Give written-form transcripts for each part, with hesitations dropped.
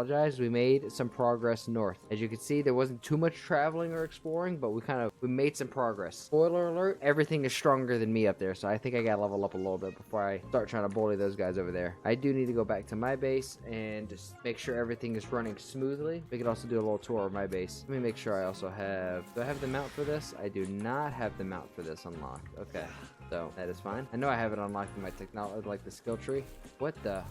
apologize. We made some progress north. As you can see, there wasn't too much traveling or exploring, but we made some progress. Spoiler alert, everything is stronger than me up there, so I think I gotta level up a little bit before I start trying to bully those guys over there. I do need to go back to my base and just make sure everything is running smoothly. We could also do a little tour of my base. Let me make sure I also have... Do I have the mount for this? I do not have the mount for this unlocked. Okay, so that is fine. I know I have it unlocked in my technology, like the skill tree. What the...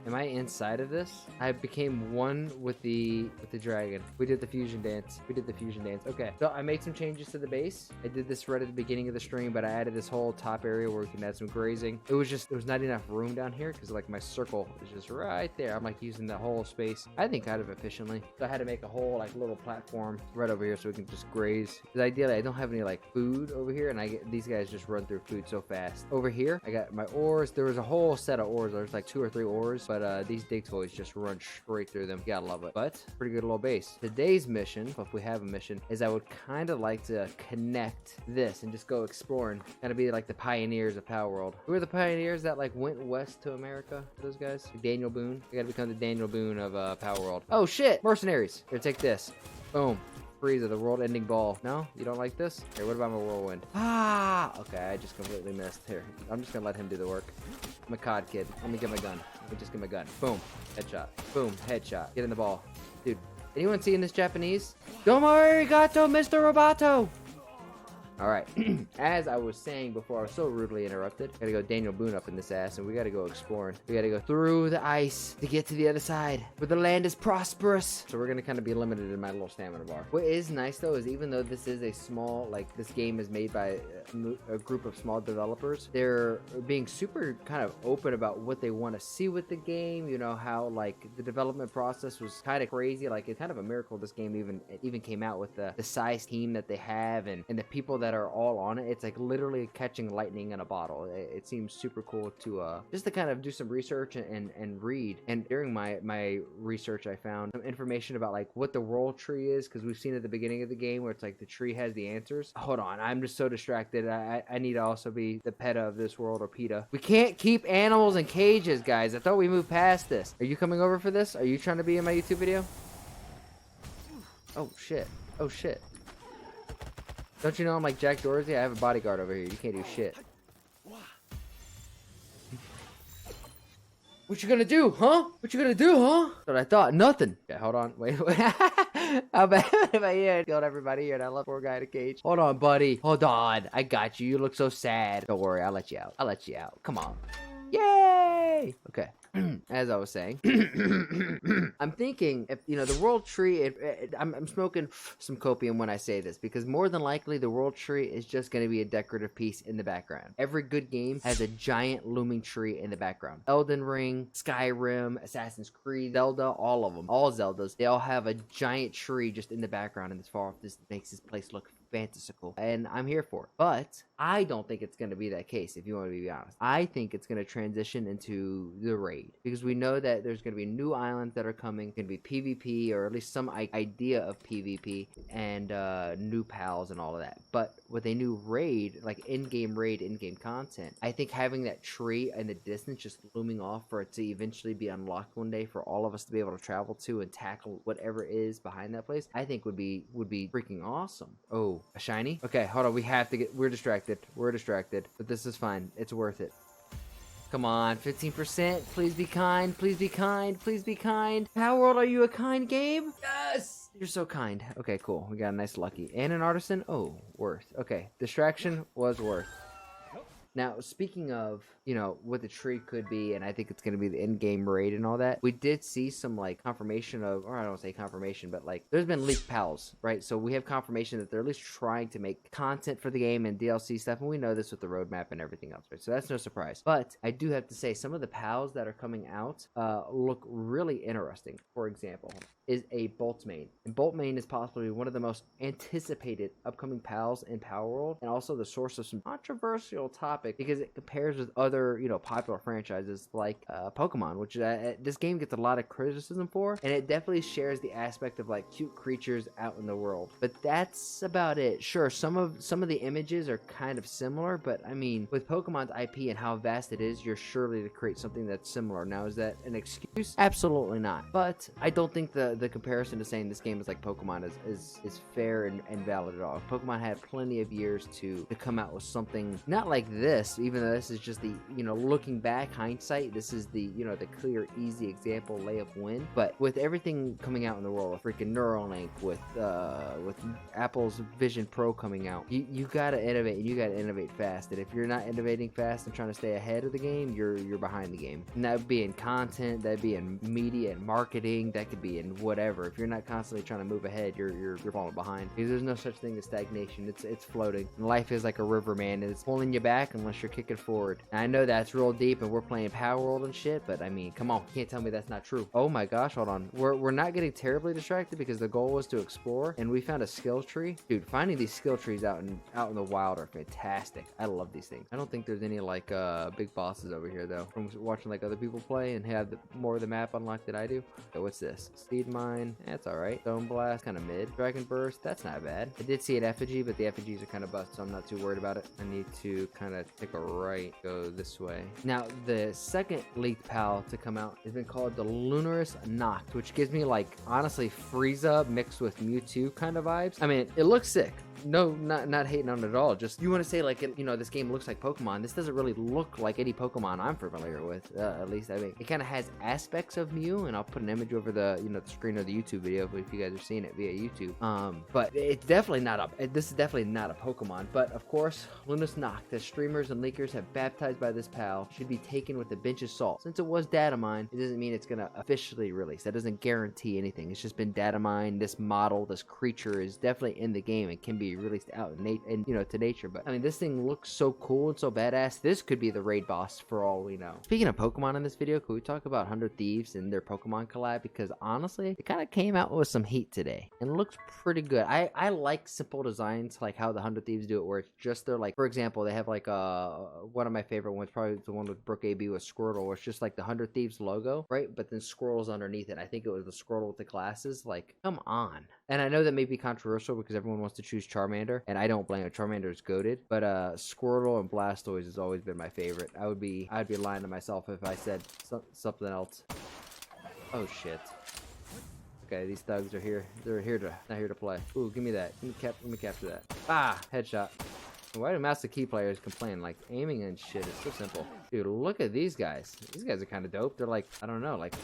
Am I inside of this? I became one with the dragon. We did the fusion dance. We did the fusion dance. Okay, so I made some changes to the base. I did this right at the beginning of the stream, but I added this whole top area where we can add some grazing. There was not enough room down here because like my circle is just right there. I'm like using the whole space, I think, kind of efficiently. So I had to make a whole like little platform right over here so we can just graze. Because ideally, I don't have any like food over here, and these guys just run through food so fast. Over here, I got my ores. There was a whole set of ores. There's like 2 or 3 ores, but these dig toys just run straight through them. You gotta love it. But pretty good little base. Today's mission, if we have a mission, is I would kind of like to connect this and just go exploring. Kind of be like the pioneers of PalWorld. Who are the pioneers that like went west to America? Those guys? Like Daniel Boone. I gotta become the Daniel Boone of PalWorld. Oh shit! Mercenaries. Here, take this. Boom. Freezer, the world-ending ball. No? You don't like this? Here, what about my whirlwind? Ah! Okay, I just completely missed. Here, I'm just gonna let him do the work. I'm a COD kid. Let me get my gun. Let me just get my gun. Boom. Headshot. Boom. Headshot. Get in the ball. Dude, anyone seeing this Japanese? Domo arigato, Mr. Roboto! Alright, as I was saying before, I was so rudely interrupted. Gotta go Daniel Boone up in this ass, and we gotta go exploring. We gotta go through the ice to get to the other side, where the land is prosperous. So we're gonna kind of be limited in my little stamina bar. What is nice, though, is even though this is a small, like, this game is made by a group of small developers, they're being super kind of open about what they want to see with the game. You know, how, like, the development process was kind of crazy. Like, it's kind of a miracle this game even came out with the size team that they have and the people that are all on it. It's like literally catching lightning in a bottle. It seems super cool to just to kind of do some research and read. And during my research, I found some information about like what the world tree is, because we've seen at the beginning of the game where it's like the tree has the answers. Hold on, I'm just so distracted. I need to also be the PETA of this world, or PETA. We can't keep animals in cages, guys. I thought we moved past this. Are you coming over for this? Are you trying to be in my YouTube video? Oh shit. Oh shit. Don't you know I'm like Jack Dorsey? I have a bodyguard over here. You can't do shit. What you gonna do, huh? What you gonna do, huh? That's what I thought. Nothing. Okay, hold on. Wait. How bad if I killed everybody here and I left poor guy in a cage? Hold on, buddy. Hold on. I got you. You look so sad. Don't worry. I'll let you out. I'll let you out. Come on. Yay! Okay. As I was saying, I'm thinking if, you know, the world tree, I'm smoking some copium when I say this, because more than likely the world tree is just going to be a decorative piece in the background. Every good game has a giant looming tree in the background. Elden Ring, Skyrim, Assassin's Creed, Zelda, all of them, all Zeldas, they all have a giant tree just in the background, and this far off, this makes this place look fantastical, and I'm here for it. But I don't think it's going to be that case, if you want to be honest. I think it's going to transition into the raid, because we know that there's going to be new islands that are coming, going to be PvP, or at least some idea of PvP, and new pals and all of that. But with a new raid, like in-game raid, in-game content, I think having that tree in the distance just looming off for it to eventually be unlocked one day for all of us to be able to travel to and tackle whatever is behind that place, I think would be freaking awesome. Oh, a shiny? Okay, hold on. We have to get... We're distracted. We're distracted. But this is fine. It's worth it. Come on, 15%. Please be kind. Please be kind. Please be kind. PalWorld, are you a kind game? Yes! You're so kind. Okay, cool. We got a nice lucky. And an artisan? Oh, worth. Okay, distraction was worth. Now, speaking of, you know, what the tree could be, and I think it's going to be the in-game raid and all that, we did see some, like, confirmation of, or I don't say confirmation, but, like, there's been leaked pals, right? So we have confirmation that they're at least trying to make content for the game and DLC stuff, and we know this with the roadmap and everything else, right? So that's no surprise. But I do have to say, some of the pals that are coming out look really interesting. For example, is a Boltmane. And Boltmane is possibly one of the most anticipated upcoming pals in PalWorld, and also the source of some controversial topic, because it compares with other other, you know, popular franchises like Pokemon, which this game gets a lot of criticism for, and it definitely shares the aspect of like cute creatures out in the world. But that's about it. Sure, some of the images are kind of similar, but I mean, with Pokemon's IP and how vast it is, you're surely to create something that's similar. Now, is that an excuse? Absolutely not. But I don't think the comparison to saying this game is like Pokemon is fair and valid at all. Pokemon had plenty of years to come out with something not like this, even though this is just the, you know, looking back, hindsight, this is the, you know, the clear, easy example, layup win. But with everything coming out in the world, with freaking Neuralink, with Apple's Vision Pro coming out, you gotta innovate, and you gotta innovate fast. And if you're not innovating fast and trying to stay ahead of the game, you're behind the game. And that would be in content, that'd be in media and marketing, that could be in whatever. If you're not constantly trying to move ahead, you're falling behind. Because there's no such thing as stagnation. It's floating. And life is like a river, man, and it's pulling you back unless you're kicking forward. And I know that's real deep, and we're playing PalWorld and shit, but I mean, come on, you can't tell me that's not true. Oh my gosh, hold on. We're not getting terribly distracted because the goal was to explore, and we found a skill tree. Dude, finding these skill trees out in the wild are fantastic. I love these things. I don't think there's any like big bosses over here though. From watching like other people play and have more of the map unlocked than I do. So what's this? Speed mine. That's all right. Stone blast, kind of mid. Dragon burst. That's not bad. I did see an effigy, but the effigies are kind of bust, so I'm not too worried about it. I need to kind of take a right, go this way. Now, the second leaked PAL to come out has been called the Lunaris Noct, which gives me like honestly Frieza mixed with Mewtwo kind of vibes. I mean, it looks sick. No, not hating on it at all. Just, you want to say like, you know, this game looks like Pokemon. This doesn't really look like any Pokemon I'm familiar with. At least, I mean, it kind of has aspects of Mew, and I'll put an image over the, you know, the screen of the YouTube video if you guys are seeing it via YouTube. But it's definitely not this is definitely not a Pokemon. But of course, Lunaris Noct, the streamers and leakers have baptized by this PAL, should be taken with a pinch of salt. Since it was data mined, it doesn't mean it's gonna officially release. That doesn't guarantee anything. It's just been data mined. This model, this creature is definitely in the game and can be released out in you know, to nature. But I mean, this thing looks so cool and so badass. This could be the raid boss for all we know. Speaking of Pokemon in this video, could we talk about 100 Thieves and their Pokemon collab? Because honestly, it kind of came out with some heat today and looks pretty good. I like simple designs, like how the 100 Thieves do it, where it's just they're like, for example, they have like one of my favorite ones, probably the one with Brook AB with Squirtle, where it's just like the 100 Thieves logo, right? But then Squirtle's underneath it. I think it was the Squirtle with the glasses. Like, come on. And I know that may be controversial because everyone wants to choose Charmander, and I don't blame it. Charmander is goated, but Squirtle and Blastoise has always been my favorite. I'd be lying to myself if I said something else. Oh shit. Okay, these thugs are here. They're not here to play. Ooh, give me that. Let me capture that. Ah, headshot. Why do Master Key players complain? Like, aiming and shit is so simple. Dude, look at these guys. These guys are kind of dope. They're like, I don't know, like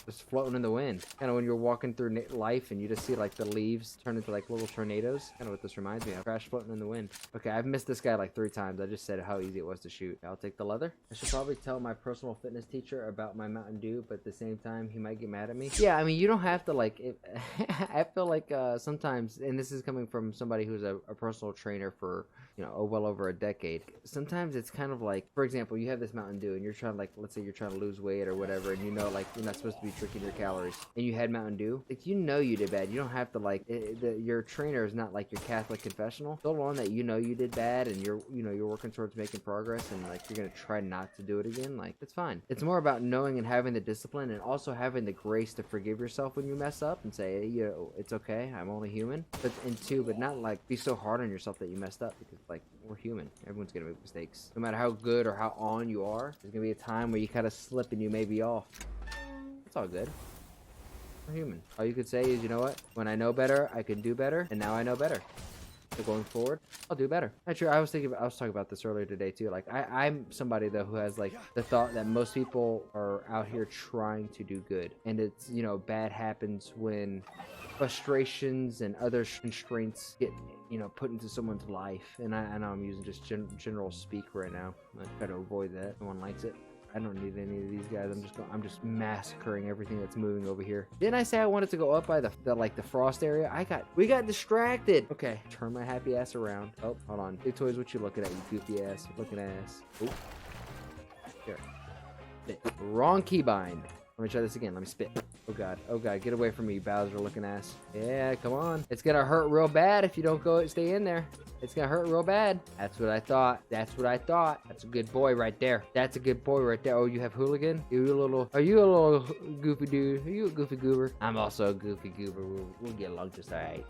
just floating in the wind. Kind of when you're walking through life and you just see like the leaves turn into like little tornadoes. Kind of what this reminds me of. Crash floating in the wind. Okay, I've missed this guy like 3 times. I just said how easy it was to shoot. I'll take the leather. I should probably tell my personal fitness teacher about my Mountain Dew, but at the same time, he might get mad at me. Yeah, I mean, you don't have to like, I feel like sometimes, and this is coming from somebody who's a personal trainer for, you know, well over a decade. Sometimes it's kind of like, for example, you have this Mountain Dew and you're trying to like, let's say you're trying to lose weight or whatever, and you know, like, you're not supposed to be drinking your calories, and you had Mountain Dew, like, you know you did bad. You don't have to like, your trainer is not like your Catholic confessional. So long that you know you did bad and you're working towards making progress, and like you're gonna try not to do it again, like, it's fine. It's more about knowing and having the discipline, and also having the grace to forgive yourself when you mess up and say, hey, you know, it's okay, I'm only human. But not like be so hard on yourself that you messed up, because like, we're human. Everyone's gonna make mistakes. No matter how good or how on you are, there's gonna be a time where you kind of slip and you may be off. It's all good. We're human. All you could say is, you know what? When I know better, I can do better, and now I know better. So going forward, I'll do better. Not sure. I was talking about this earlier today too. Like, I'm somebody though who has like the thought that most people are out here trying to do good, and it's, you know, bad happens when frustrations and other constraints get, you know, put into someone's life. And I know I'm using just general speak right now. I try to avoid that. No one likes it. I don't need any of these guys. I'm just massacring everything that's moving over here. Didn't I say I wanted to go up by the frost area? We got distracted. Okay, turn my happy ass around. Oh, hold on. Big Toys, what you looking at, you goofy ass looking ass? Oh, here. Spit. Wrong keybind. Let me try this again. Let me spit. Oh god. Oh god. Get away from me, Bowser looking ass. Yeah, come on. It's gonna hurt real bad if you don't stay in there. It's gonna hurt real bad. That's what I thought. That's what I thought. That's a good boy right there. That's a good boy right there. Oh, you have hooligan? Are you a little goofy dude? Are you a goofy goober? I'm also a goofy goober. We'll get along just alright.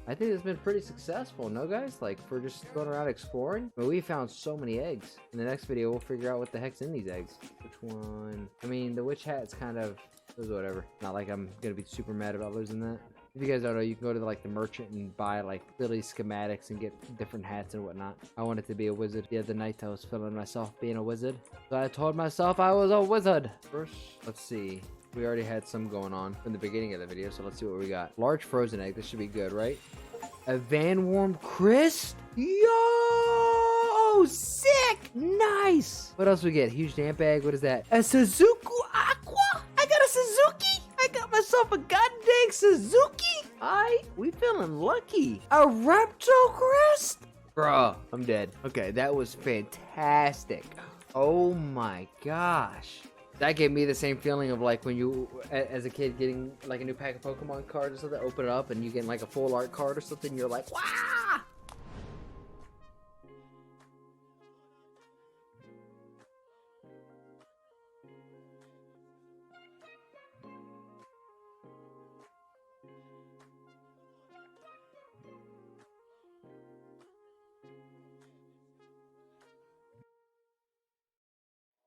I think it's been pretty successful, no guys? Like, for just going around exploring. But we found so many eggs. In the next video, we'll figure out what the heck's in these eggs. Which one? I mean, the witch hat's kind of, it was whatever. Not like I'm gonna be super mad about losing that. If you guys don't know, you can go to the merchant and buy like silly schematics and get different hats and whatnot. I wanted to be a wizard. The other night I was feeling myself being a wizard, so I told myself I was a wizard. First, let's see. We already had some going on from the beginning of the video, so let's see what we got. Large frozen egg. This should be good, right? A Van Worm Crisp? Yo! Sick! Nice! What else we get? Huge damp egg. What is that? A Suzuki Aqua? I got a Suzuki! I got myself a goddamn Suzuki! We feeling lucky. A Reptile Crest? Bruh, I'm dead. Okay, that was fantastic. Oh my gosh. That gave me the same feeling of like when you, as a kid, getting like a new pack of Pokemon cards or something, open it up and you get like a full art card or something, you're like, wow!